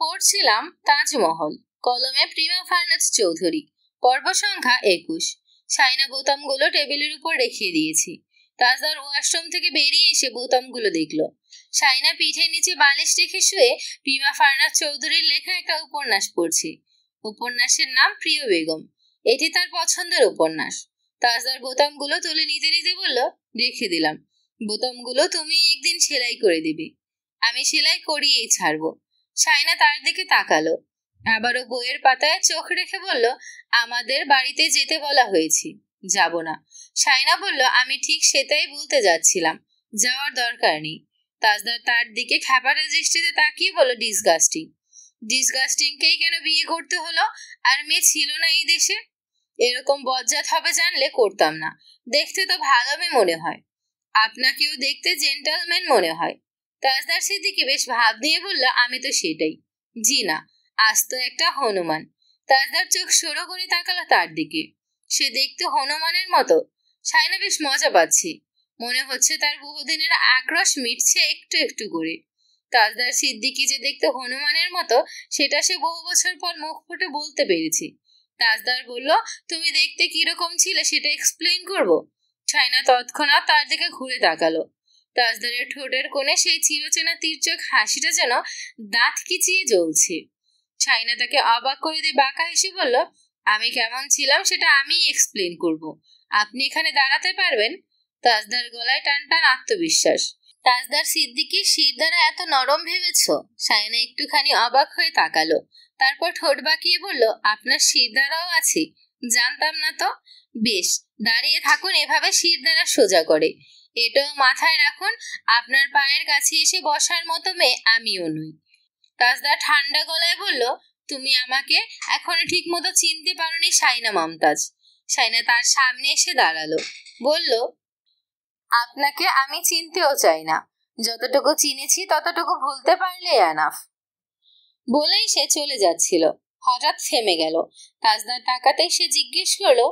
পড়ছিলাম তাজমহল, কলমে প্রিমা ফারনাজ চৌধুরী। পর্ব সংখ্যা 21। সাইনা বোতামগুলো টেবিলের উপর রেখে দিয়েছি। তাজদার ওয়াশরুম থেকে বেরিয়ে এসে বোতামগুলো দেখলো। সাইনা পিঠের নিচে বালিশ রেখে শুয়ে প্রিমা ফারনাজ চৌধুরীর লেখা একটা উপন্যাস পড়ছি। উপন্যাসের নাম প্রিয় বেগম। এটি তার পছন্দের উপন্যাস। তাজদার বোতামগুলো তুলে নিতে নিতে বলল, রেখে দিলাম। বোতামগুলো তুমি একদিন সেলাই করে দিবে। আমি সেলাই করিয়েই ছাড়বো। সাইনা তার দিকে তাকালো, আবারও বইয়ের পাতায় চোখ রেখে বলল, আমাদের বাড়িতে যেতে বলা হয়েছে, যাব না। সাইনা বলল, আমি ঠিক সেটাই বলতে যাচ্ছিলাম, যাওয়ার দরকার নেই। তাজদার তার দিকে খ্যাপাটে দৃষ্টিতে তাকিয়ে বলল, ডিসগাস্টিং। ডিসগাস্টিংকেই কেন বিয়ে করতে হলো? আর মেয়ে ছিল না এই দেশে? এরকম বজ্জাত হবে জানলে করতাম না। দেখতে তো ভালো মেয়ে মনে হয়, আপনাকেও দেখতে জেন্টলম্যান মনে হয়। তাজদার সিদ্দিকী বেশ ভাব দিয়ে বলল, আমি তো সেটাই। জি না, আজ তো একটা হনুমান। তাজদার চোখ সরো করে তাকালো তার দিকে। সে দেখতে হনুমানের মতো। সাইনা বেশ মজা পাচ্ছে। মনে হচ্ছে তার বহুদিনের আক্রোশ মিটছে একটু একটু করে। তাজদার সিদ্দিকী যে দেখতে হনুমানের মতো, সেটা সে বহু বছর পর মুখ ফুটে বলতে পেরেছে। তাজদার বলল, তুমি দেখতে কিরকম ছিলে সেটা এক্সপ্লেইন করবো? সাইনা তৎক্ষণাৎ তার দিকে ঘুরে তাকালো। তাজদারের ঠোঁটের কোণে সেই চিরচেনা তীর্যক হাসিটা যেন দাঁত কিচিয়ে জ্বলছে। সাইনা তাকে অবাক করে দিয়ে বাঁকা হেসে বলল, আমি কেমন ছিলাম সেটা আমিই এক্সপ্লেন করব। আপনি এখানে দাঁড়াতে পারবেন? তাজদার গলায় টান টান আত্মবিশ্বাস। তাজদার সিদ্দিকীর শির দ্বারা এত নরম ভেবেছ? সাইনা একটুখানি অবাক হয়ে তাকালো, তারপর ঠোঁট বাঁকিয়ে বলল, আপনার শির দ্বারাও আছে? জানতাম না তো। বেশ, দাঁড়িয়ে থাকুন এভাবে শির দ্বারা সোজা করে। এটাও মাথায় রাখুন, আপনার পায়ের কাছে এসে বসার মতো মেয়ে আমিও নই। তাজদার ঠান্ডা গলায় বলল, তুমি আমাকে এখনো ঠিক মতো চিনতে পারোনি সাইনা মমতাজ। সাইনা তার সামনে এসে দাঁড়ালো, বলল, আপনাকে আমি চিনতেও চাই না। যতটুকু চিনেছি ততটুকু ভুলতে পারলে এনাফ। বলেই সে চলে যাচ্ছিল, হঠাৎ থেমে গেল। তাজদার তাকাতেই সে জিজ্ঞেস করলো,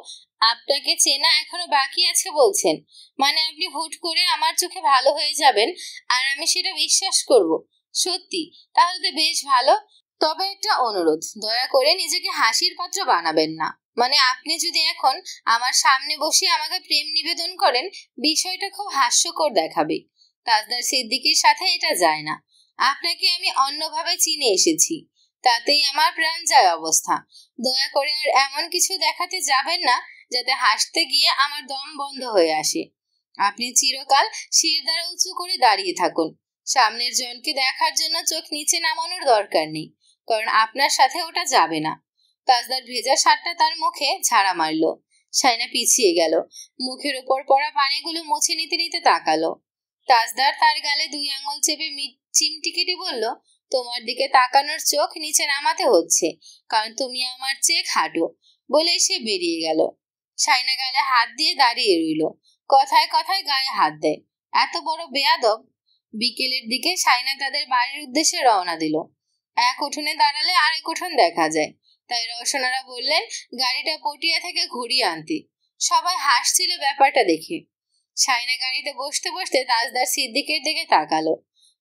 আপনাকে চেনা এখনো বাকি আছে বলছেন? মানে আপনি হুট করে আমার চোখে ভালো হয়ে যাবেন আর আমি সেটা বিশ্বাস করব? সত্যি? তাহলে তো বেশ ভালো। তবে একটা অনুরোধ, দয়া করে নিজেকে হাসির পাত্র বানাবেন না। মানে আপনি যদি এখন আমার সামনে বসে আমাকে প্রেম নিবেদন করেন, বিষয়টা খুব হাস্যকর দেখাবে। তাজদার সিদ্দিকীর সাথে এটা যায় না। আপনাকে আমি অন্যভাবে চিনে এসেছি, তাতেই আমার প্রাণ যায় অবস্থা। দয়া করে আর এমন কিছু দেখাতে যাবেন না যাতে হাসতে গিয়ে আমার দম বন্ধ হয়ে আসে। আপনি চিরকাল শির দ্বারা উঁচু করে দাঁড়িয়ে থাকুন। সামনের জনকে দেখার জন্য চোখ নিচে নামানোর দরকার নেই, কারণ আপনার সাথে ওটা যাবে না। তাজদার ভেজা শার্টটা তার মুখে ঝাড়া মারল। সাইনা পিছিয়ে গেল, মুখের উপর পড়া পানিগুলো মুছে নিতে নিতে তাকালো। তাজদার তার গালে 2 আঙুল চেপে চিমটি কেটে বলল, তোমার দিকে তাকানোর চোখ নিচে নামাতে হচ্ছে, কারণ তুমি আমার চেয়ে খাটো। বলে সে বেরিয়ে গেল। সাইনা গালে হাত দিয়ে দাঁড়িয়ে রইল, কথায় কথায় গায়ে হাত দেয়। এত বড় বেয়াদব। বিকেলের দিকে সাইনা তাদের বাড়ির উদ্দেশ্যে রওনা দিল। এক উঠোনে দাঁড়ালে আরেক উঠোন দেখা যায়, তাই রওশনারা বললেন গাড়িটা পটিয়া থেকে ঘুরিয়ে আনতে। সবাই হাসছিল ব্যাপারটা দেখে। সাইনা গাড়িতে বসতে বসতে তাজদার সিদ্দিকের দিকে তাকালো।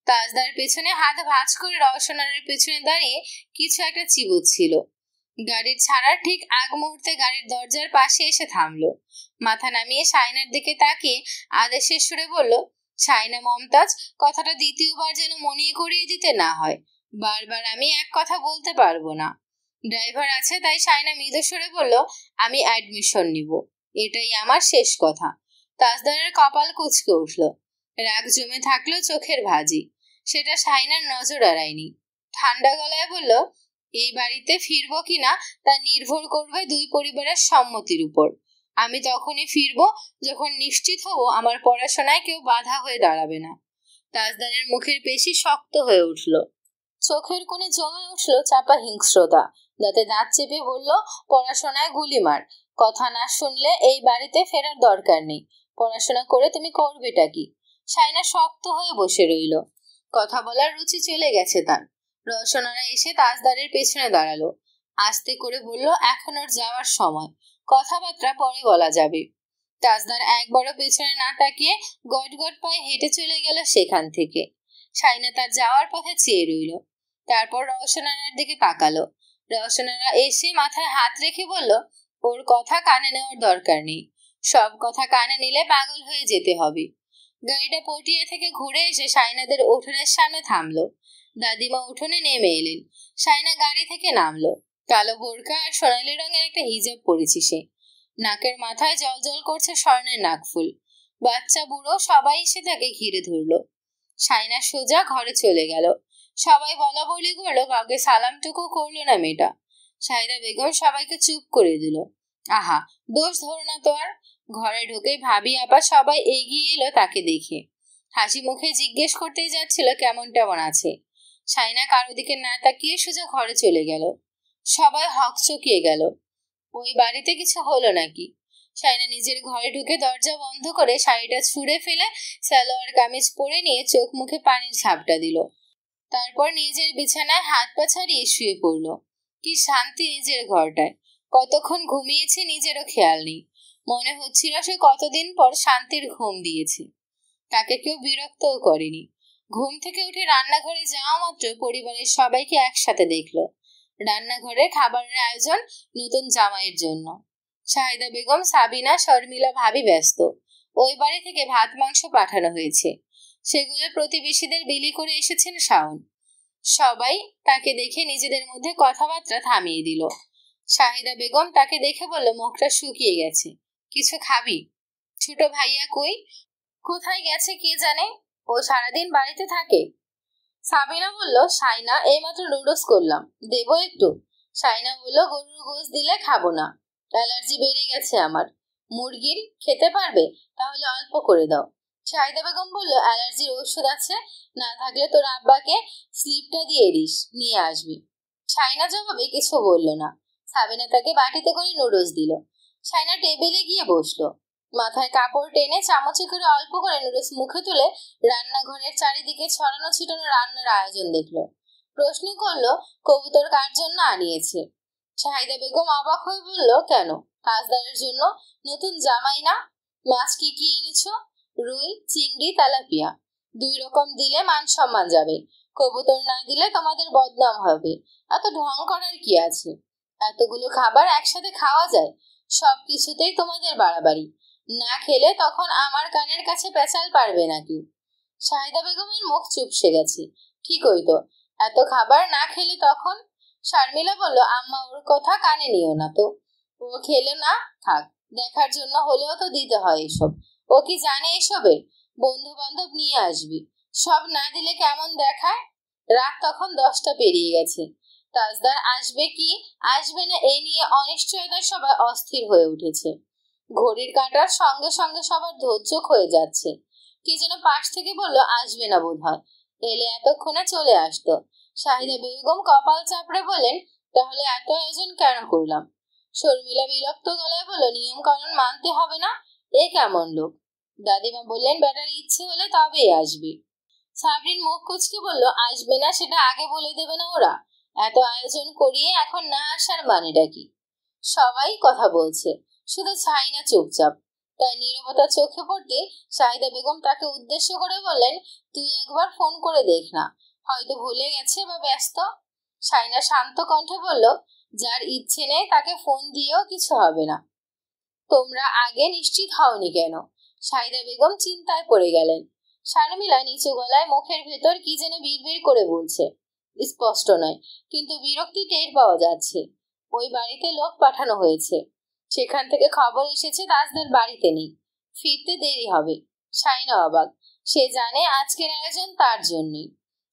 তাজদার পেছনে হাত ভাঁজ করে রওশনারের পেছনে দাঁড়িয়ে কিছু একটা চিবুচ্ছিল। গাড়ির ছাড়ার ঠিক আগ মুহূর্তে গাড়ির দরজার পাশে এসে থামলো। মাথা নামিয়ে সাইনার দিকে তাকিয়ে আদেশের সুরে বলল, সাইনা মমতাজ, কথাটা দ্বিতীয়বার যেন মনে করিয়ে দিতে না হয়। বারবার আমি এক কথা বলতে পারবো না। ড্রাইভার আছে তাই সাইনা মৃদু সুরে বলল, আমি অ্যাডমিশন নিব, এটাই আমার শেষ কথা। তাজদারের কপাল কুঁচকে উঠল। রাগ জমে থাকলেও চোখের ভাঁজি, সেটা সাইনার নজর এড়ায়নি। ঠান্ডা গলায় বলল, এই বাড়িতে ফিরবো কিনা তা নির্ভর করবে 2 পরিবারের সম্মতির উপর। আমি তখনই ফিরবো যখন নিশ্চিত হব আমার পড়াশোনায় কেউ বাধা হয়ে দাঁড়াবে না। তাজদারের মুখের পেশি শক্ত হয়ে উঠল, চোখের কোণে জমে উঠল চাপা হিংস্রতা। দাঁতে দাঁত চেপে বলল, পড়াশোনায় গুলিমার। কথা না শুনলে এই বাড়িতে ফেরার দরকার নেই। পড়াশোনা করে তুমি করবেটা কি? সাইনা শক্ত হয়ে বসে রইল। কথা বলার রুচি চলে গেছে তার। রওশনারা এসে তাজদারের পেছনে দাঁড়ালো। আস্তে করে বলল, এখন ওর যাওয়ার সময়, কথাবার্তা পরে বলা যাবে। তাজদার একবারও পেছনে না তাকিয়ে গট গট পায়ে হেঁটে চলে গেল সেখান থেকে। সাইনা তার যাওয়ার পথে চেয়ে রইল। তারপর রওশনারার দিকে তাকালো। রওশনারা এসে মাথায় হাত রেখে বলল, ওর কথা কানে নেওয়ার দরকার নেই, সব কথা কানে নিলে পাগল হয়ে যেতে হবে। গাড়িটা পটিয়া থেকে ঘুরে এসে সাইনাদের উঠোনের সামনে থামলো। দাদিমা উঠোনে নেমে এলেন। সাইনা গাড়ি থেকে নামলো। কালো বোরকা আর সোনালি রঙের একটা হিজাব পরেছে সে। নাকের মাথায় জল জল করছে স্বর্ণের নাকফুল। বাচ্চা বুড়ো সবাই এসে তাকে ঘিরে ধরলো। সাইনা সোজা ঘরে চলে গেল। সবাই বলা বলি করলো, কাউকে সালামটুকু করলো না মেয়েটা। সাইদা বেগম সবাইকে চুপ করে দিল। আহা, দোষ ধরো না তো আর। ঘরে ঢুকে ভাবি আপা সবাই এগিয়ে এলো তাকে দেখে। হাসি মুখে জিজ্ঞেস করতেই যাচ্ছিল কেমন টেমন আছে। সাইনা কারো দিকে না তাকিয়ে সোজা ঘরে চলে গেল। সবাই হকচকিয়ে গেল। ওই বাড়িতে কিছু হলো নাকি? সাইনা নিজের ঘরে ঢুকে দরজা বন্ধ করে শাড়িটা ছুঁড়ে ফেলে সালোয়ার কামিজ পরে নিয়ে চোখ মুখে পানির ঝাপটা দিল। তারপর নিজের বিছানায় হাত পা ছাড়িয়ে শুয়ে পড়ল। কি শান্তি নিজের ঘরটায়। কতক্ষণ ঘুমিয়েছে নিজেরও খেয়াল নেই। মনে হচ্ছিল সে কতদিন পর শান্তির ঘুম দিয়েছে। তাকে কেউ বিরক্তও করেনি। ঘুম থেকে উঠে রান্নাঘরে যাওয়া মাত্র পরিবারের সবাইকে একসাথে দেখলো। রান্নাঘরে খাবারের আয়োজন নতুন জামাইয়ের জন্য। শাহিদা বেগম, সাবিনা, শর্মিলা ভাবি ব্যস্ত। ওই বাড়ি থেকে ভাত মাংস পাঠানো হয়েছে। সেগুলো প্রতিবেশীদের বিলি করে এসেছেন শাওন। সবাই তাকে দেখে নিজেদের মধ্যে কথাবার্তা থামিয়ে দিল। শাহিদা বেগম তাকে দেখে বলল, মুখটা শুকিয়ে গেছে, কিছু খাবি? ছোট ভাইয়া কই? কোথায় গেছে কে জানে, ও সারাদিন বাড়িতে থাকে। সাবিনা বলল, সাইনা এইমাত্র নুডলস করলাম, দেবো একটু? সাইনা বলল, গরুর গোশ দিলে খাবো না, অ্যালার্জি বেড়ে গেছে আমার। মুরগির খেতে পারবে? তাহলে অল্প করে দাও। শাহিদা বেগম বলল, অ্যালার্জির ওষুধ আছে, না থাকলে তোর আব্বাকে স্লিপটা দিয়ে দিস, নিয়ে আসবি। সাইনা জবাবে কিছু বলল না। সাবিনা তাকে বাটিতে করে নুডলস দিল। সাইনা টেবিলে গিয়ে বসলো। মাথায় কাপড় টেনে চামচে করে অল্প করে নুডলস মুখে তুলে রান্নাঘরের চারিদিকে ছড়ানো ছিটানো রান্নার আয়োজন দেখলো। প্রশ্ন করলো, কবুতর কার জন্য আনিয়েছে? শাহিদা বেগম অবাক হয়ে বলল, কেন? কাজদারের জন্য। নতুন জামাই না? মাছ কি কি এনেছো? রুই, চিংড়ি, তেলাপিয়া। 2 রকম দিলে মান সম্মান যাবে। কবুতর না দিলে তোমাদের বদনাম হবে। এত ঢং করার কি আছে? এতগুলো খাবার একসাথে খাওয়া যায়? সব কিছুতেই তোমাদের বাড়াবাড়ি। না খেলে তখন আমার কানের কাছে পেঁচাল পারবে না কেউ। শাহিদা বেগমের মুখ চুপসে গেছে। ঠিকই তো, এত খাবার না খেলে তখন? শারমিলা বলল, আম্মা ওর কথা কানে নিও না তো, ও খেলে না থাক, দেখার জন্য হলেও তো দিতে হয় এসব। ও কি জানে এসবের? বন্ধু বান্ধব নিয়ে আসবি, সব না দিলে কেমন দেখায়? রাত তখন 10টা পেরিয়ে গেছে। তাজদার আসবে কি আসবে না এই নিয়ে অনিশ্চয়তায় সবাই অস্থির হয়ে উঠেছে। ঘড়ির কাঁটার সঙ্গে সঙ্গে সবার ধৈর্য ক্ষয়ে যাচ্ছে। কি যেন পাশ থেকে বলল, আসবে না বোধ হয়, এলে এতক্ষণে চলে আসতো। শাহিদা বেগম কপাল চাপড়ে বলেন, তাহলে এত আয়োজন কেন করলাম? শর্মিলা বিরক্ত গলায় বলল, নিয়ম কানুন মানতে হবে না? এ কেমন লোক? দাদিমা বললেন, বেটার ইচ্ছে হলে তবেই আসবে। সাবরিন মুখ কুচকে বলল, আসবে না সেটা আগে বলে দেবে না ওরা? এত আয়োজন করিয়ে এখন না আসার মানেটা কি? সবাই কথা বলছে, শুধু সাইনা চুপচাপ। তাই নীরবতা চোখে পড়তে শাহিদা বেগম তাকে উদ্দেশ্য করে বললেন, তুই একবার ফোন করে দেখ না, হয়তো ভুলে গেছে বা ব্যস্ত। সাইনা শান্ত কণ্ঠে বলল, যার ইচ্ছে নেই তাকে ফোন দিয়েও কিছু হবে না। তোমরা আগে নিশ্চিত হওনি কেন? শাহিদা বেগম চিন্তায় পড়ে গেলেন। শারমিলা নিচু গলায় মুখের ভেতর কি যেন বিড়বিড় করে বলছে। স্পষ্ট নয়, কিন্তু বিরক্তি টের পাওয়া যাচ্ছে। ওই বাড়িতে লোক পাঠানো হয়েছে, সেখান থেকে খবর এসেছে তাজদার বাড়িতে নেই, ফিরতে দেরি হবে। সাইনা অবাক। সে জানে আজকের আয়োজন তার জন্যই।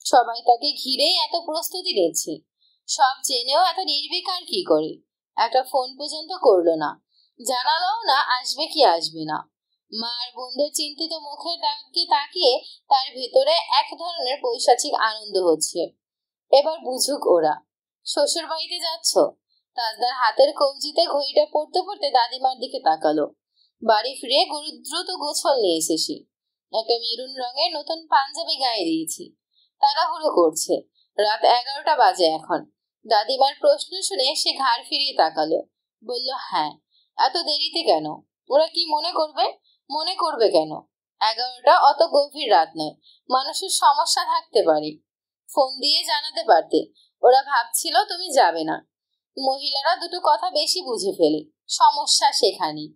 সবাই তাকে ঘিরেই এত প্রস্তুতি নিচ্ছে। সব জেনেও এত নির্বিকার কি করে? একটা ফোন পর্যন্ত করলো না, জানালোও না আসবে কি আসবে না। মার বোনদের চিন্তিত মুখের দিকে তাকিয়ে তার ভেতরে এক ধরনের পৈশাচিক আনন্দ হচ্ছে। এবার বুঝুক ওরা। শ্বশুর বাড়িতে যাচ্ছ? তাজদার হাতের কবজিতে ঘড়িটা পড়তে পড়তে দাদিমার দিকে তাকালো। বাড়ি ফিরে দ্রুত গোছল নিয়ে এসেছি। একটা মেরুন রঙের নতুন পাঞ্জাবি গায়ে দিয়েছি। তাড়াহুড়ো করছে। রাত 11টা বাজে এখন। দাদিমার প্রশ্ন শুনে সে ঘাড় ফিরিয়ে তাকালো। বলল, হ্যাঁ। এত দেরিতে কেন? ওরা কি মনে করবে? মনে করবে কেন? 11টা অত গভীর রাত নয়, মানুষের সমস্যা থাকতে পারে। ফোন দিয়ে জানাতে পারতে। ওরা ভাবছিল তুমি যাবে না। মহিলারা দুটো কথা বেশি বুঝে ফেলে, সমস্যা সেখানেই।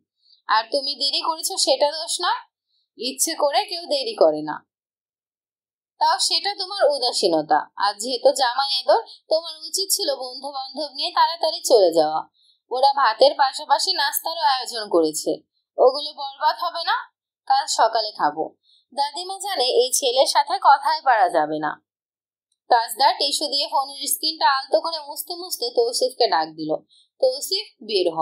আর তুমি দেরি করেছো সেটা দোষ না, ইচ্ছে করে কেউ দেরি করে না, তাও সেটা তোমার উদাসীনতা। আর যেহেতু জামাই আদর, তোমার উচিত ছিল বন্ধু বান্ধব নিয়ে তাড়াতাড়ি চলে যাওয়া। ওরা ভাতের পাশাপাশি নাস্তারও আয়োজন করেছে, ওগুলো বরবাদ হবে না? কাল সকালে খাবো। দাদিমা জানে এই ছেলের সাথে কথাই পারা যাবে না। তাজদার টিস্যু দিয়ে ফোনের স্ক্রিনটা আলতো করে মুছতে মুছতে তৌসিফকে ডাক দিল। তৌসিফ, বের হ।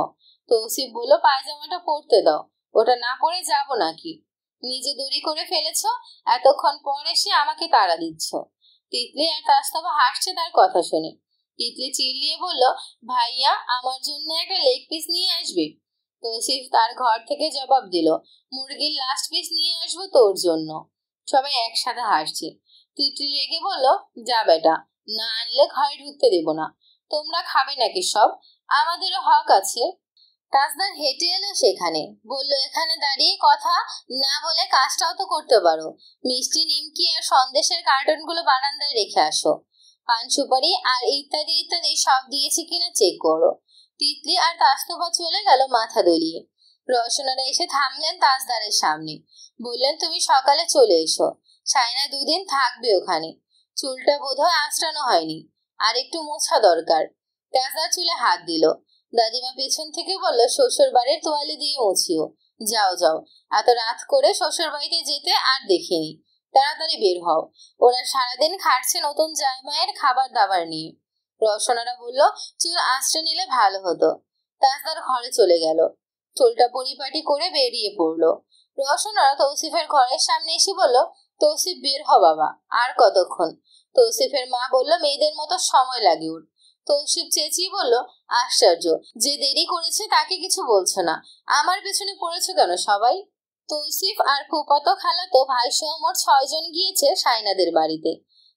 তৌসিফ বলল, পায়জামাটা পরতে দাও। ওটা না পরে যাব নাকি? নিজে দেরি করে ফেলেছ, এতক্ষণ পর এসে আমাকে তাড়া দিচ্ছ। তিতলি আর তাস্তফা হাসছে তার কথা শুনে। তিতলি চিল্লিয়ে বলল, ভাইয়া, আমার জন্য একটা লেগ পিস নিয়ে আসবে। তৌসিফ তার ঘর থেকে জবাব দিল, মুরগির লাস্ট পিস নিয়ে আসবো তোর জন্য। সবাই একসাথে হাসছে। তিতলি রেগে বলল, যা বেটা, না আনলে ঘরে ঢুকতে দেব না। তোমরা খাবে নাকি সব? আমাদেরও হক আছে। তাজদার হেঁটে এলো সেখানে, বলল, এখানে দাঁড়িয়ে কথা না বলে কাজটাও তো করতে পারো। মিষ্টি, নিমকি আর সন্দেশের কার্টনগুলো বারান্দায় রেখে আসো। পান সুপারি আর ইত্যাদি ইত্যাদি সব দিয়েছি কিনা চেক করো। তিতলি আর তাস্তফা চলে গেল মাথা দলিয়ে। রওশনারা এসে থামলেন তাজদারের সামনে। বললেন, তুমি সকালে চলে এসো, সাইনা দুদিন থাকবে ওখানে। চুলটা বোধহয় আঁচড়ানো হয়নি, আর একটু মোছা দরকার। তাজদার চুলে হাত দিল। দাদিমা পেছন থেকে বলল, শ্বশুর বাড়ির তোয়ালে দিয়ে মুছিও। যাও যাও, এত রাত করে শ্বশুর বাড়িতে যেতে আর দেখিনি। তাড়াতাড়ি বের হও, ওরা সারাদিন খাটছে নতুন জামাইয়ের খাবার দাবার নিয়ে। রওশনারা বলল, চুল আঁচড়ে নিলে ভালো হতো। তাজদার ঘরে চলে গেল, চুলটা পরিপাটি করে বেরিয়ে পড়লো। রওশনারা তৌসিফের ঘরের সামনে এসে বলল, তৌসিফ, বের হ বাবা, আর কতক্ষণ? তৌসিফের মা বলল, মেয়েদের মতো সময় লাগে ওর। তৌসিফ চেঁচিয়ে বলল, আশ্চর্য, যে দেরি করেছে তাকে কিছু বলছো না, আমার পেছনে পড়েছো কেন সবাই? তৌসিফ আর ফুফাতো খালাতো ভাই সহ মোট 6 জন গিয়েছে সাইনাদের বাড়িতে।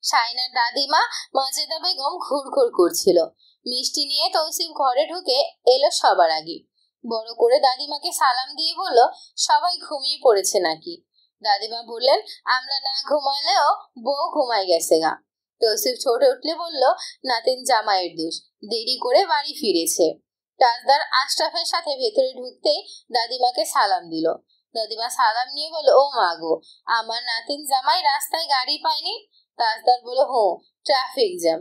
সাইনার দাদিমা মাজেদা বেগম ঘুরঘুর করছিল। মিষ্টি নিয়ে তৌসিফ ঘরে ঢুকে এলো সবার আগে। বড় করে দাদিমাকে সালাম দিয়ে বলল, সবাই ঘুমিয়ে পড়েছে নাকি? দাদিমা বললেন, আমরা না ঘুমালেও বউ ঘুমাই গেছে গা। তৌসিফ ছোটে উঠলে বলল, নাতিন জামাইয়ের দোষ, দেরি করে বাড়ি ফিরেছে। তাজদার আশরাফের সাথে ভেতরে ঢুকতেই দাদিমাকে সালাম দিল। দাদিমা সালাম নিয়ে বলল, ও মা গো, আমার নাতিন জামাই রাস্তায় গাড়ি পায়নি? তাজদার বলল, হো, ট্রাফিক জ্যাম।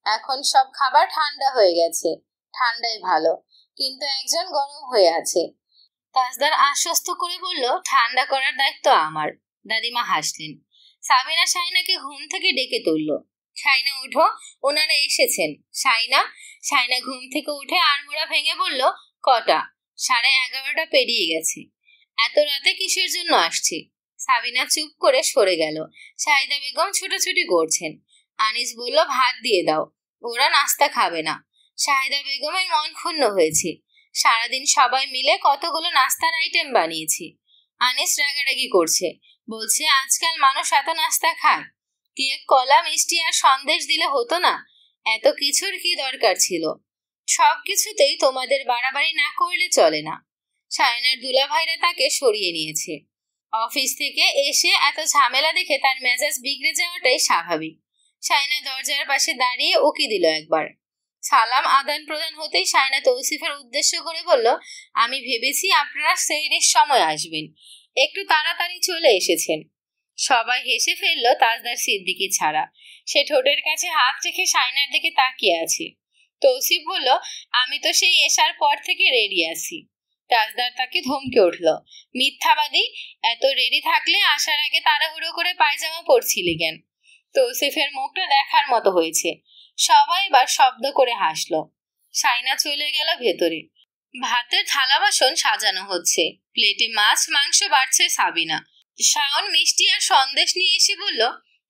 এখন সব খাবার ঠান্ডা হয়ে গেছে। ঠান্ডাই ভালো, কিন্তু একজন গরম হয়ে আছে। তাজদার আশ্বস্ত করে বলল, ঠান্ডা করার দায়িত্ব আমার। দাদিমা হাসলেন। সাবিনা সাইনাকে ঘুম থেকে ডেকে তুলল। সাইনা, উঠো, ওনারা এসেছেন। সাইনা। সাইনা ঘুম থেকে উঠে আড়মোড়া ভেঙে বলল, কটা? 11:30 পেরিয়ে গেছে। এত রাতে কিসের জন্য আসছে? সাবিনা চুপ করে সরে গেল। শাহিদা বেগম ছুটোছুটি করছেন। আনিস বলল, ভাত দিয়ে দাও, ওরা নাস্তা খাবে না। শাহিদা বেগমের মন ক্ষুণ্ণ হয়েছে। সারাদিন সবাই মিলে কতগুলো নাস্তার আইটেম বানিয়েছি। আনিস রাগারাগি করছে, বলছে, আজকাল মানুষ এত নাস্তা খায়? কেক, কলা, মিষ্টি আর সন্দেশ দিলে হতো না? এত কিছুর কি দরকার ছিল? সব কিছুতেই তোমাদের বাড়াবাড়ি না করলে চলে না। সায়নার দুলাভাইরা তাকে সরিয়ে নিয়েছে। অফিস থেকে এসে এত ঝামেলা দেখে তার মেজাজ বিগড়ে যাওয়াটাই স্বাভাবিক। সায়না দরজার পাশে দাঁড়িয়ে উকি দিল একবার। সালাম আদান প্রদান হতেই সায়না তৌসিফের উদ্দেশ্য করে বলল, আমি ভেবেছি আপনারা সেহরির সময় আসবেন, একটু তাড়াতাড়ি চলে এসেছেন। সবাই হেসে ফেললো, তাজদার সিদ্দিকী ছাড়া। সে ঠোঁটের কাছে হাত রেখে সায়নার দিকে তাকিয়ে আছে। তৌসিফ বলল, আমি তো সেই এসার পর থেকে রেডি আছি। তাজদার তাকে ধমকে উঠল, মিথ্যাবাদী, এত রেডি থাকলে আসার আগে তাড়াহুড়ো করে পায়জামা পরছিলি কেন? তৌসিফের মুখটা দেখার মতো হয়েছে। সবাই এবার শব্দ করে হাসলো। সাইনা চলে গেল ভেতরে। ভাতের থালা বাসন সাজানো হচ্ছে, প্লেটে মাছ মাংস বাড়ছে সাবিনা। শাওন মিষ্টি আর সন্দেশ নিয়ে এসে বলল,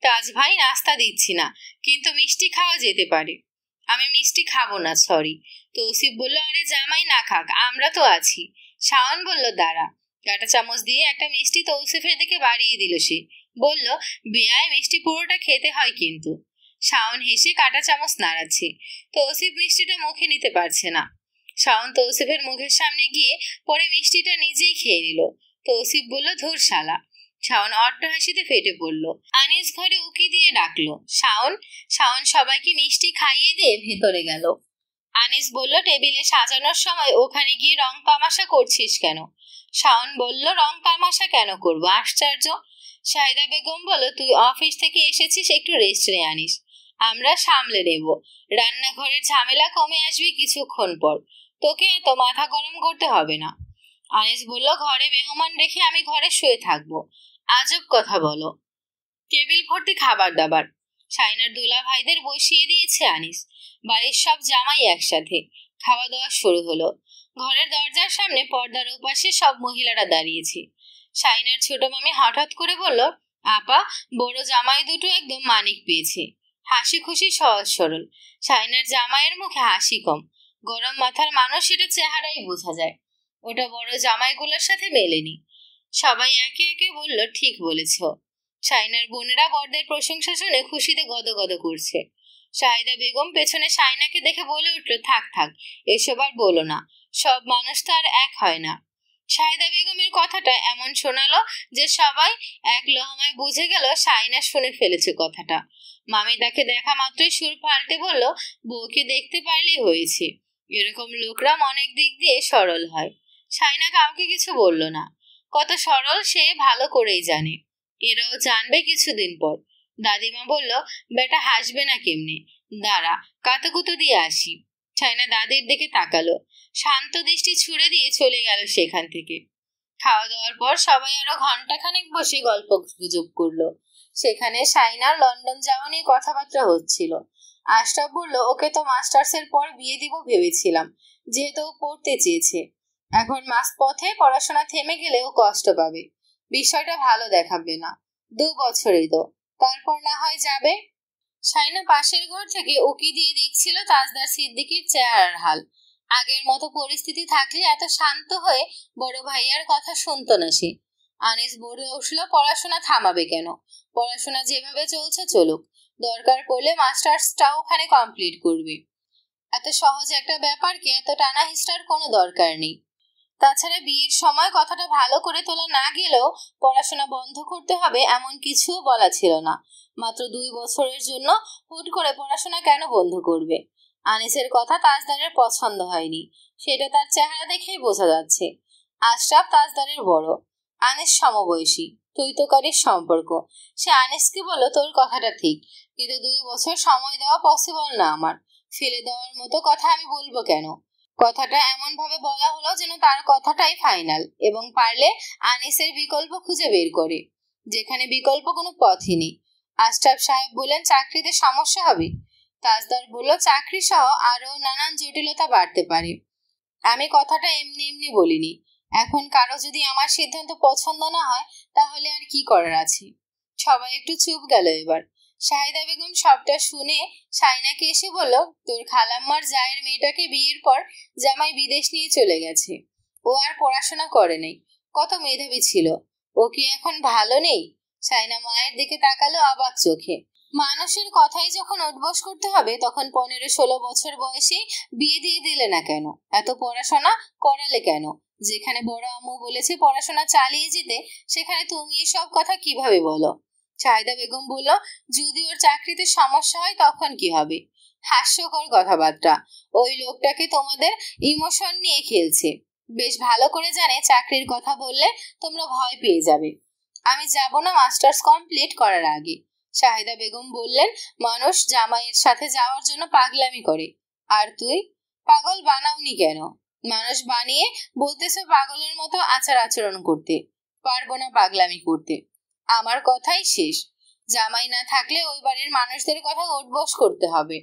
তাজ ভাই, নাস্তা দিচ্ছি না, কিন্তু মিষ্টি খাওয়া যেতে পারে। আমি মিষ্টি খাবো না, সরি। তৌসিফ বলল, আরে জামাই না খাক, আমরা তো আছি। শাওন বলল, দাঁড়া। কাঁটা চামচ দিয়ে একটা মিষ্টি তৌসিফের দিকে বাড়িয়ে দিল সে। বলল, বেয়ায় মিষ্টি পুরোটা খেতে হয় কিন্তু। শাওন হেসে কাঁটা চামচ নাড়াচ্ছে। তৌসিফ মিষ্টিটা মুখে নিতে পারছে না। শাওন তৌসিফের মুখের সামনে গিয়ে পরে মিষ্টিটা নিজেই খেয়ে নিল। তৌসিফ বলল, ধুর শালা, শাওন অট্ট হাসিতে ফেটে পড়ল। আনিস ঘরে উকি দিয়ে ডাকলো, শাওন। শাওন সবাইকে মিষ্টি খাইয়ে দিয়ে ভেতরে গেল। আনিস বলল, টেবিলে সাজানোর সময় ওখানে গিয়ে রং তামাশা করছিস কেন? শাওন বলল, রং তামাশা কেন করবো, আশ্চর্য। শাহিদা বেগম বলল, তুই অফিস থেকে এসেছিস, একটু রেস্ট নে আনিস, আমরা সামলে নেব। রান্নাঘরের ঝামেলা কমে আসবে কিছুক্ষণ পর, তোকে এত মাথা গরম করতে হবে না। আনিস বলল, ঘরে মেহমান রেখে আমি ঘরে শুয়ে থাকবো? আজব কথা বলো। টেবিল ভর্তি খাবার দাবার, শাইনার দোলা ভাইদের বসিয়ে দিয়েছে আনিস। বাড়ির সব জামাই একসাথে। খাওয়া দাওয়া শুরু হলো। ঘরের দরজার সামনে পর্দার ওপাশে সব মহিলারা দাঁড়িয়েছে। শাইনার ছোট মামি হঠাৎ করে বলল, আপা, বড় জামাই দুটো একদম মানিক পেয়েছে। হাসি খুশি সহজ সরল। শাইনার জামাইয়ের মুখে হাসি কম। গরম মাথার মানুষ, এটা চেহারাই বোঝা যায়। ওটা বড় জামাইগুলোর সাথে মেলেনি। সবাই একে একে বলল, ঠিক বলেছ। শাইনার বোনেরা বড়দের প্রশংসা শুনে খুশিতে গদগদ করছে। শাহিদা বেগম পেছনে শাইনাকে দেখে বলে উঠল, থাক থাক, এসব আর বলো না, সব মানুষ তো আর এক হয় না। শাহিদা বেগমের কথাটা এমন শোনালো যে সবাই এক লহমায় বুঝে গেল শাইনা শুনে ফেলেছে কথাটা। মামি তাকে দেখা মাত্রই সুর পাল্টে বলল, বউকে দেখতে পারলেই হয়েছে, এরকম লোকরা অনেক দিক দিয়ে সরল হয়। শাইনা কাউকে কিছু বলল না। কত সরল সে ভালো করেই জানে। এরাও জানবে কিছুদিন পর। দাদিমা বলল, বেটা হাসবে না কেমনে, দাঁড়া কাতুকুতু দিয়ে আসি। শাইনা দাদির দিকে তাকালো, শান্ত দৃষ্টি ছুড়ে দিয়ে চলে গেল সেখান থেকে। খাওয়া দাওয়ার পর সবাই আরো ঘন্টাখানেক বসে গল্প গুজব করলো। সেখানে শাইনার লন্ডন যাওয়া নিয়ে কথাবার্তা হচ্ছিল। আশরাফ বলল, ওকে তো মাস্টার্সের পর বিয়ে দিব ভেবেছিলাম, যেহেতু ও পড়তে চেয়েছে। এখন মাস পথে পড়াশোনা থেমে গেলে ও কষ্ট পাবে, বিষয়টা ভালো দেখাবে না। 2 বছরই তো, তারপর না হয় যাবে। শাইনা পাশের ঘর থেকে উকি দিয়ে দেখছিল তাজদার সিদ্দিকীর চেহারার হাল। আগের মতো পরিস্থিতি থাকলে এত শান্ত হয়ে বড় ভাইয়ার কথা শুনতো না সে। আনিস বলে উঠল, পড়াশোনা থামাবে কেন? পড়াশোনা যেভাবে চলছে চলুক, দরকার পড়লে মাস্টার্সটাও ওখানে কমপ্লিট করবে। এত সহজ একটা ব্যাপারকে এত টানা হিস্টার কোনো দরকার নেই। তাছাড়া বিয়ের সময় কথাটা ভালো করে তোলা না গেলেও পড়াশোনা বন্ধ করতে হবে এমন কিছুও বলা ছিল না। মাত্র 2 বছরের জন্য হুট করে পড়াশোনা কেন বন্ধ করবে? আনিসের কথা তাজদারের পছন্দ হয়নি, সেটা তার চেহারা দেখেই বোঝা যাচ্ছে। আশরাফ তাজদারের বড়, আনিস সমবয়সী, তুইতকারীর সম্পর্ক। সে আনিসকে বলল, তোর কথাটা ঠিক, কিন্তু 2 বছর সময় দেওয়া পসিবল না আমার। ফেলে দেওয়ার মতো কথা আমি বলবো কেন? কথাটা এমন ভাবে বলা হলো যেন তার কথাটাই ফাইনাল, এবং পারলে আনিসের বিকল্প খুঁজে বের করে, যেখানে বিকল্প কোনো পথই নেই। আশরাফ সাহেব বললেন, চাকরিতে সমস্যা হবে? তাজদার বলল, চাকরি সহ আরো নানান জটিলতা বাড়তে পারে। আমি কথাটা এমনি এমনি বলিনি। এখন কারো যদি আমার সিদ্ধান্ত পছন্দ না হয় তাহলে আর কি করার আছে? সবাই একটু চুপ গেল এবার। শাহিদা বেগম সবটা শুনে শাইনাকে এসে বলল, তোর খালাম্মার জায়ের মেয়েটাকে বিয়ের পর জামাই বিদেশ নিয়ে চলে গেছে। ও আর পড়াশোনা করে নাই, কত মেধাবী ছিল। ও কি এখন ভালো নেই? শাইনা মায়ের দিকে তাকালো অবাক চোখে। মানুষের কথাই যখন উঠবোস করতে হবে তখন 15-16 বছর বয়সে বিয়ে দিয়ে দিলে না কেন? এত পড়াশোনা করালে কেন? যেখানে বড় আম্মু বলেছে পড়াশোনা চালিয়ে যেতে, সেখানে তুমি এসব কথা কিভাবে বলো? শাহিদা বেগম বলল, যদি ওর চাকরিতে সমস্যা হয় তখন কি হবে? হাস্যকর কথাবার্তা। ওই লোকটাকে তোমাদের ইমোশন নিয়ে খেলছে, বেশ ভালো করে জানে চাকরির কথা বললে তোমরা ভয় পেয়ে যাবে। আমি যাব না মাস্টার্স কমপ্লিট করার আগে। শাহিদা বেগম বললেন, মানুষ জামাইয়ের সাথে যাওয়ার জন্য পাগলামি করে, আর তুই পাগল বানাওনি কেন? মানুষ বানিয়ে বলতেছে পাগলের মতো আচার আচরণ করতে। পারবো না পাগলামি করতে। আমার কথাই শেষ। জামাই না থাকলে ওই বাড়ির মানুষদের কথা উঠবোস করতে হবে।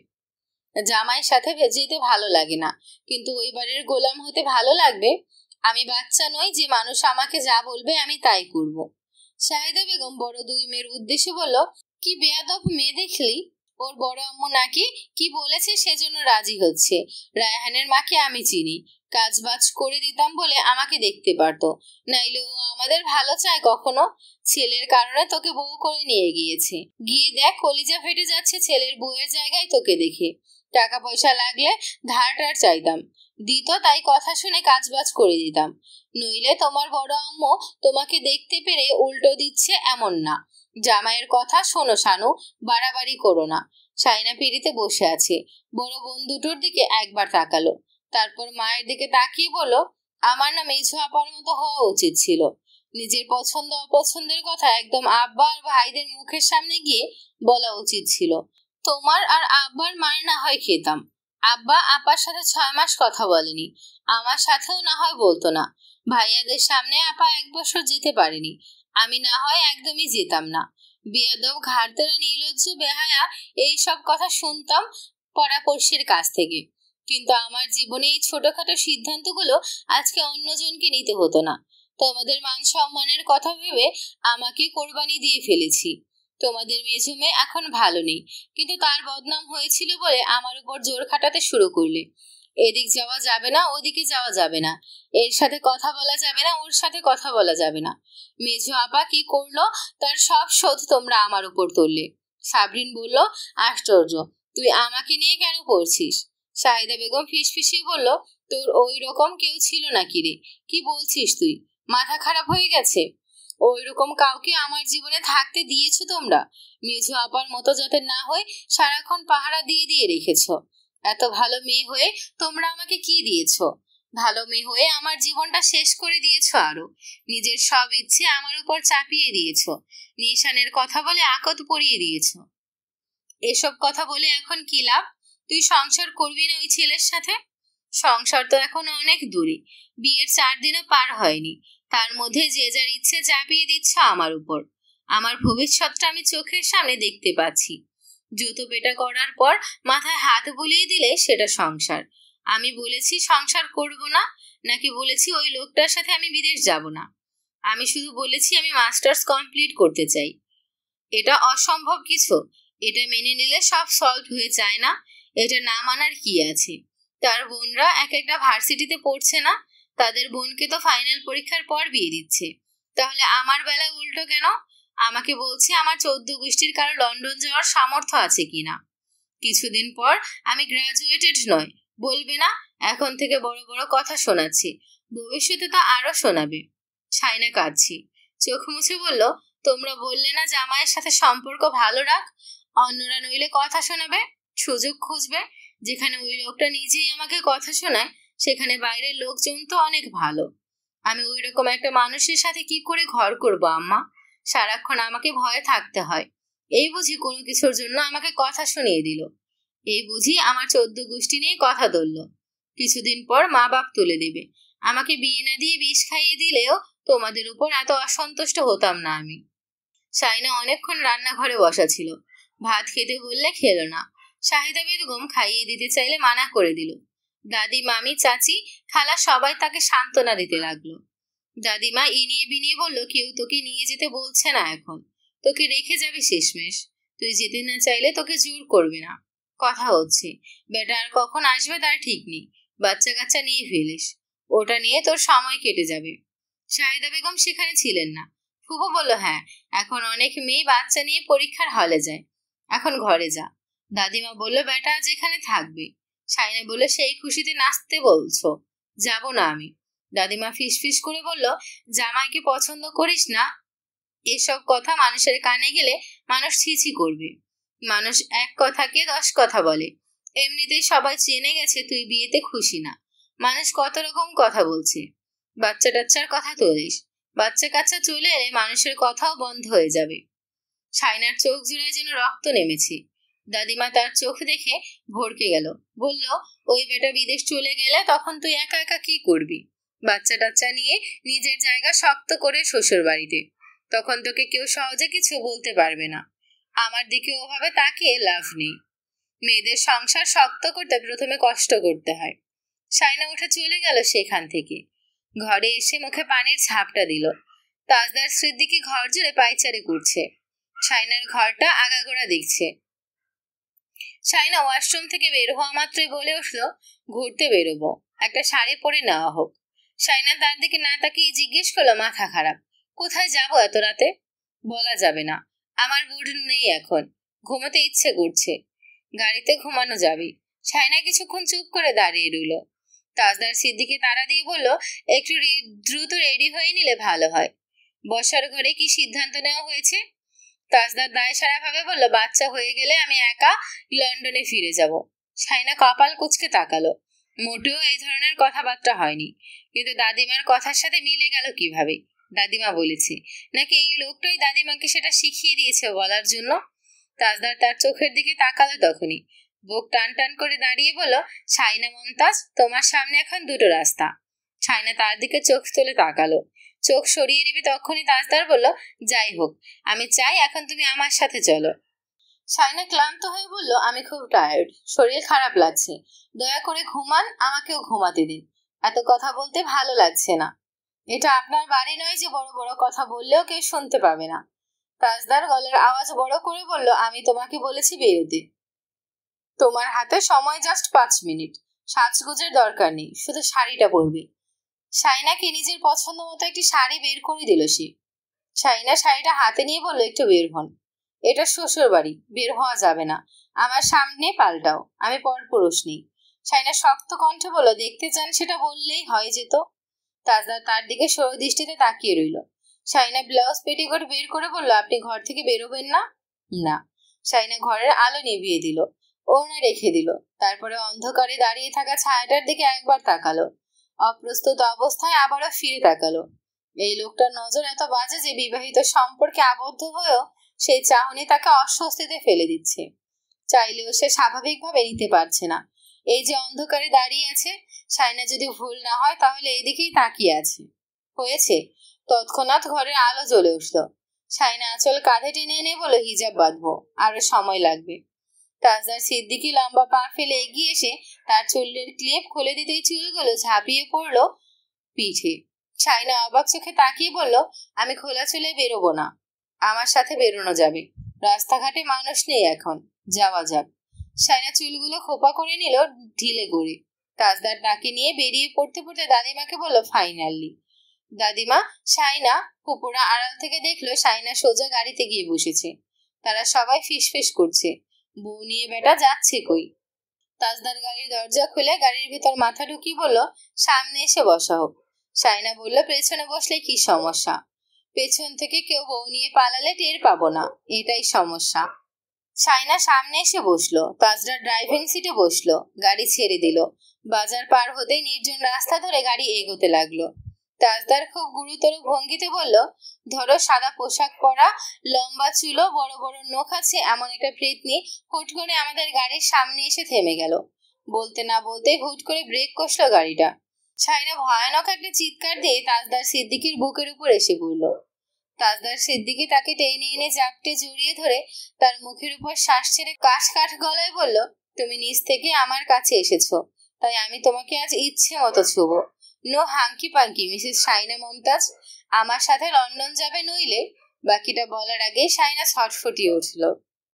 জামাইয়ের সাথে যেতে ভালো লাগে না, কিন্তু ওই বাড়ির গোলাম হতে ভালো লাগবে? আমি বাচ্চা নই যে মানুষ আমাকে যা বলবে আমি তাই করব। শাহিদা বেগম বড় 2 মেয়ের উদ্দেশ্যে বলল, কি বেয়াদব মেয়ে দেখলি? ওর বড় আম্মু নাকি কি বলেছে সেজন্য রাজি হচ্ছে। রায়হানের মাকে আমি চিনি, কাজ বাজ করে দিতাম বলে আমাকে দেখতে পারতো, নাইলে ও আমাদের ভালো চায় কখনো? ছেলের কারণে তোকে বউ করে নিয়ে গিয়েছে। গিয়ে দেখ, কলিজা ফেটে যাচ্ছে ছেলের বউয়ের জায়গায় তোকে দেখে। টাকা পয়সা লাগলে ধার চাইতাম, দিত, তাই কথা শুনে কাজবাজ করে দিতাম। নইলে তোমার বড় আম্মু তোমাকে দেখতে পেরে উল্টো দিচ্ছে এমন না। জামাইয়ের কথা শোনো শানু, বাড়াবাড়ি করো না। সাইনা পিড়িতে বসে আছে, বড় বোন দুটোর দিকে একবার তাকালো, তারপর মায়ের দিকে তাকিয়ে বলল, আমার না মেঝো আপার মতো হওয়া উচিত ছিল। নিজের পছন্দ অপছন্দের কথা একদম আব্বা আর ভাইদের মুখের সামনে গিয়ে বলা উচিত ছিল। তোমার আর আব্বার মার না হয় খেতাম, আব্বা আপার সাথে 6 মাস কথা বলেনি, আমার সাথেও না হয় বলতো না। ভাইয়াদের সামনে আপা 1 বছর যেতে পারেনি, আমি না হয় একদমই যেতাম না। বেয়াদব ঘাড়তেরা নির্লজ্জ বেহায়া এইসব কথা শুনতাম পরাপর্শীর কাছ থেকে। কিন্তু আমার জীবনে এই ছোটখাটো সিদ্ধান্তগুলো আজকে অন্যজনকে নিতে হতো না। তোমাদের মান সম্মানের কথা ভেবে আমাকে কোরবানি দিয়ে ফেলেছি। তোমাদের মেজো মেয়ে এখন ভালো নেই, কিন্তু তার বদনাম হয়েছিল বলে আমার উপর জোর খাটাতে শুরু করলে। এদিক যাওয়া যাবে না, ওদিকে যাওয়া যাবে না, এর সাথে কথা বলা যাবে না, ওর সাথে কথা বলা যাবে না। মেজো আপা কি করলো তার সব শোধ তোমরা আমার উপর তুললে। সাবরিন বলল, আশ্চর্য, তুই আমাকে নিয়ে কেন পড়ছিস? শাহিদা বেগম ফিসফিসিয়ে বলল, তোর ওই রকম কেউ ছিল নাকি রে? কি বলছিস তুই? মাথা খারাপ হয়ে গেছে? ওই রকম কাউকে আমার জীবনে থাকতে দিয়েছো তোমরা? মেজো আপার মতো যাতে না হয় সারাক্ষণ পাহারা দিয়ে দিয়ে রেখেছ। এত ভালো মেয়ে হয়ে তোমরা আমাকে কি দিয়েছ? ভালো মেয়ে হয়ে আমার জীবনটা শেষ করে দিয়েছ, আরো নিজের সব ইচ্ছে আমার উপর চাপিয়ে দিয়েছ, নিশানের কথা বলে আকত পরিয়ে দিয়েছ। এসব কথা বলে এখন কি লাভ? তুই সংসার করবি না ওই ছেলের সাথে? সংসার তো এখন অনেক দূরে, বিয়ের 4 দিনও পার হয়নি, তার মধ্যে যে যার ইচ্ছে চাপিয়ে দিচ্ছ আমার উপর। আমার ভবিষ্যৎটা আমি চোখের সামনে দেখতে পাচ্ছি। জুতো পেটা করার পর মাথায় হাত বুলিয়ে দিলে সেটা সংসার। আমি বলেছি সংসার করব না, নাকি বলেছি ওই লোকটার সাথে আমি বিদেশ যাব না? আমি শুধু বলেছি আমি মাস্টার্স কমপ্লিট করতে চাই। এটা অসম্ভব কিছু? এটা মেনে নিলে সব সলভ হয়ে যায় না? এটা না মানার কি আছে? তার বোনরা এক একটা ভার্সিটিতে পড়ছে না? তাদের বোনকে তো ফাইনাল পরীক্ষার পর বিয়ে দিচ্ছে। তাহলে আমার বেলায় উল্টো কেন? আমাকে বলছে আমার 14 গোষ্ঠীর কারো লন্ডন যাওয়ার সামর্থ্য আছে কিনা। কিছুদিন পর আমি গ্রাজুয়েটেড নয় বলবে না? এখন থেকে বড় বড় কথা শোনাচ্ছি, ভবিষ্যতে তো আরো শোনাবে। সাইনা কাঁদছি, চোখ মুছে বলল, তোমরা বললে না জামাইয়ের সাথে সম্পর্ক ভালো রাখ, অন্যরা নইলে কথা শোনাবে, সুযোগ খুঁজবে। যেখানে ওই লোকটা নিজেই আমাকে কথা শোনায়, সেখানে বাইরের লোকজন তো অনেক ভালো। আমি ওই রকম একটা মানুষের সাথে কি করে ঘর করব আম্মা? সারাক্ষণ আমাকে ভয়ে থাকতে হয়। এই বুঝি কোনো কিছুর জন্য আমাকে কথা শুনিয়ে দিল? এই বুঝি আমার 14 গোষ্ঠী নিয়ে কথা ধরল? কিছুদিন পর মা বাপ তুলে দেবে। আমাকে বিয়ে না দিয়ে বিষ খাইয়ে দিলেও তোমাদের উপর এত অসন্তুষ্ট হতাম না আমি। সাইনা অনেকক্ষণ রান্নাঘরে বসা ছিল, ভাত খেতে বললে খেলো না। শাহিদা বেগম খাইয়ে দিতে চাইলে মানা করে দিল। দাদি, মামি, চাচি, খালা সবাই তাকে সান্ত্বনা দিতে লাগলো। দাদিমা ইনিয়ে বিনিয়ে বলল, কেউ তোকে নিয়ে যেতে বলছে না এখন, তোকে রেখে যাবে শেষমেশ। তুই যেতে না চাইলে তোকে জোর করবে না। কথা হচ্ছে, বেটা আর কখন আসবে তার ঠিক নেই। বাচ্চা কাচ্চা নিয়ে ফেলিস, ওটা নিয়ে তোর সময় কেটে যাবে। শাহিদা বেগম সেখানে ছিলেন না। ফুফু বলল, হ্যাঁ, এখন অনেক মেয়ে বাচ্চা নিয়ে পরীক্ষার হলে যায়, এখন ঘরে যা। দাদিমা বলল, বেটা যেখানে থাকবে। সাইনা বলল, সেই খুশিতে নাচতে বলছো? যাব না আমি। দাদিমা ফিসফিস করে বলল, জামাইকে পছন্দ করিস না? এসব কথা মানুষের কানে গেলে মানুষ ছিছি করবে। মানুষ এক কথাকে 10 কথা বলে। এমনিতেই সবাই জেনে গেছে তুই বিয়েতে খুশি না। মানুষ কত রকম কথা বলছে। বাচ্চা টাচ্চার কথা তুলিস, বাচ্চা কাচ্চা চলে এলে মানুষের কথাও বন্ধ হয়ে যাবে। সাইনার চোখ জুড়ে যেন রক্ত নেমেছে। দাদিমা তার চোখ দেখে ভড়কে গেল, বলল, ওই বেটা বিদেশ চলে গেলে তখন তুই একা একা কি করবি? বাচ্চা টাচ্চা নিয়ে নিজের জায়গা শক্ত করে শ্বশুর বাড়িতে, তখন তোকে কেউ সহজে কিছু বলতে পারবে না। আমার দিকে ওভাবে তাকিয়ে লাভ নেই। মেয়েদের সংসার শক্ত করতে প্রথমে কষ্ট করতে হয়। সাইনা উঠে চলে গেল সেখান থেকে। ঘরে এসে মুখে পানির ঝাপটা দিল। তাজদার সিদ্দিকী ঘর জুড়ে পায়চারি করছে। সাইনার ঘরটা আগাগোড়া দেখছে। সাইনা ওয়াশরুম থেকে বের হওয়া মাত্রই বলে উঠল, ঘুরতে বেরোবো, একটা শাড়ি পরে নেওয়া হোক। সাইনা তার দিকে না তাকিয়ে জিজ্ঞেস করলো, মাথা খারাপ? কোথায় যাবো এত রাতে? বলা যাবে না, আমার মুড নেই এখন, ঘুমোতে ইচ্ছে করছে। গাড়িতে ঘুমানো যাবে, সাইনা কিছুক্ষণ চুপ করে দাঁড়িয়ে রইল। তাজদার সিদ্দিকে তাড়া দিয়ে বলল, একটু দ্রুত রেডি হয়ে নিলে ভালো হয়। বসার ঘরে কি সিদ্ধান্ত নেওয়া হয়েছে? তাজদার দায়সারা ভাবে বলল, বাচ্চা হয়ে গেলে আমি একা লন্ডনে ফিরে যাব। সাইনা কপাল কুঁচকে তাকালো। মোটেও এই ধরনের কথাবার্তা হয়নি, কিন্তু দাদিমার কথার সাথে মিলে গেল কিভাবে? দাদিমা বলেছে নাকি এই লোকটাই দাদিমাকে সেটা শিখিয়ে দিয়েছে বলার জন্য? তাজদার তার চোখের দিকে তাকালো তখনই। বুক টান টান করে দাঁড়িয়ে বলল, সাইনা মমতাজ, তোমার সামনে এখন দুটো রাস্তা। সাইনা তার দিকে চোখ তুলে তাকালো। চোখ সরিয়ে নিবে তখনই তাজদার বলল, যাই হোক, আমি চাই এখন তুমি আমার সাথে চলো। সাইনা ক্লান্ত হয়ে বলল, আমি খুব টায়ার্ড, শরীর খারাপ লাগছে, দয়া করে ঘুমান, আমাকেও ঘুমাতে দিন। এত কথা বলতে ভালো লাগছে না। এটা আপনার বাড়ি নয় যে বড় বড় কথা বললেও কেউ শুনতে পাবে না। তাজদার গলার আওয়াজ বড় করে বলল, আমি তোমাকে বলেছি বেরোতে। তোমার হাতে সময় জাস্ট 5 মিনিট। সাজগোজের দরকার নেই, শুধু শাড়িটা পরবে। সাইনাকে নিজের পছন্দ মতো একটি শাড়ি বের করে দিল সে। সাইনা শাড়িটা হাতে নিয়ে বলল, একটু বের হন। এটা শ্বশুর বাড়ি, বের হওয়া যাবে না। আমার সামনে পাল্টাও, আমি পরপুরুষ নেই। সাইনা শক্ত কণ্ঠে বলল, দেখতে চান সেটা বললেই হয়ে যেত। তাজদার তার দিকে সরু দৃষ্টিতে তাকিয়ে রইল। সাইনা ব্লাউজ পেটিকোট বের করে বলল, আপনি ঘর থেকে বেরোবেন না? না। সাইনা ঘরের আলো নিভিয়ে দিল, ওড়না রেখে দিল, তারপরে অন্ধকারে দাঁড়িয়ে থাকা ছায়াটার দিকে একবার তাকালো। অপ্রস্তুত অবস্থায় আবারও ফিরে তাকালো। এই লোকটার নজর এত বাজে যে বিবাহিত সম্পর্কে আবদ্ধ হয়েও সেই চাহনি তাকে অস্বস্তিতে ফেলে দিচ্ছে। চাইলেও সে স্বাভাবিকভাবে নিতে পারছে না। এই যে অন্ধকারে দাঁড়িয়ে আছে, সাইনা যদি ভুল না হয় তাহলে এদিকেই তাকিয়ে আছে। হয়েছে। তৎক্ষণাৎ ঘরের আলো জ্বলে উঠল। সাইনা আঁচল কাঁধে টেনে এনে বলল, হিজাব বাঁধবো, আরো সময় লাগবে। তাজদার সিদ্দিকি লম্বা পা ফেলে এগিয়ে এসে তার চুলের ক্লিপ খুলে দিতেই চুলগুলো ঝাঁপিয়ে পড়ল পিঠে। সাইনা অবাক চোখে তাকিয়ে বলল, আমি খোলা চুলে বেরোবো না। আমার সাথে বেরোনো যাবে। রাস্তাঘাটে মানুষ নেই এখন, যাওয়া যাক। সাইনা চুলগুলো খোপা করে নিল ঢিলে গড়ে। তাজদার তাকে নিয়ে বেরিয়ে পড়তে পড়তে দাদিমাকে বলল, ফাইনালি। দাদিমা, সাইনা। ফুপুরা আড়াল থেকে দেখলো সাইনা সোজা গাড়িতে গিয়ে বসেছে। তারা সবাই ফিসফিস করছে, বউ নিয়ে বেটা যাচ্ছে কই? তাজদার গাড়ির দরজা খুলে গাড়ির ভিতর মাথা ঢুকিয়ে বলল, সামনে এসে বসা হোক। সাইনা বলল, পেছনে বসলে কি সমস্যা? পেছন থেকে কেউ বউ নিয়ে পালালে টের পাবো না, এটাই সমস্যা। সাইনা সামনে এসে বসলো। তাজদার ড্রাইভিং সিটে বসলো। গাড়ি ছেড়ে দিল। বাজার পার হতেই নির্জন রাস্তা ধরে গাড়ি এগোতে লাগলো। তাজদার খুব গুরুতর ভঙ্গিতে বলল, ধরো, সাদা পোশাক পরা, লম্বা চুলো, বড় বড় নখ আছে এমন একটা পেতনি হুট করে আমাদের গাড়ির সামনে এসে থেমে গেল। বলতে না বলতে হুট করে ব্রেক কষলো গাড়িটা। সাইনা ভয়ানক একটা চিৎকার দিয়ে তাজদার সিদ্দিকির বুকের উপর এসে পড়ল। তাজদার সিদ্দিকি তাকে টেনে এনে জাপটে জড়িয়ে ধরে তার মুখের উপর শ্বাস ছেড়ে কাশ কাঠ গলায় বলল, তুমি নিজ থেকে আমার কাছে এসেছো, তাই আমি তোমাকে আজ ইচ্ছে মতো ছুবো। No hanky panky Mrs Saina Momtaz, আমার সাথে লন্ডন যাবে নইলে। বাকিটা বলার আগে সাইনা ছটফটিয়ে উঠল।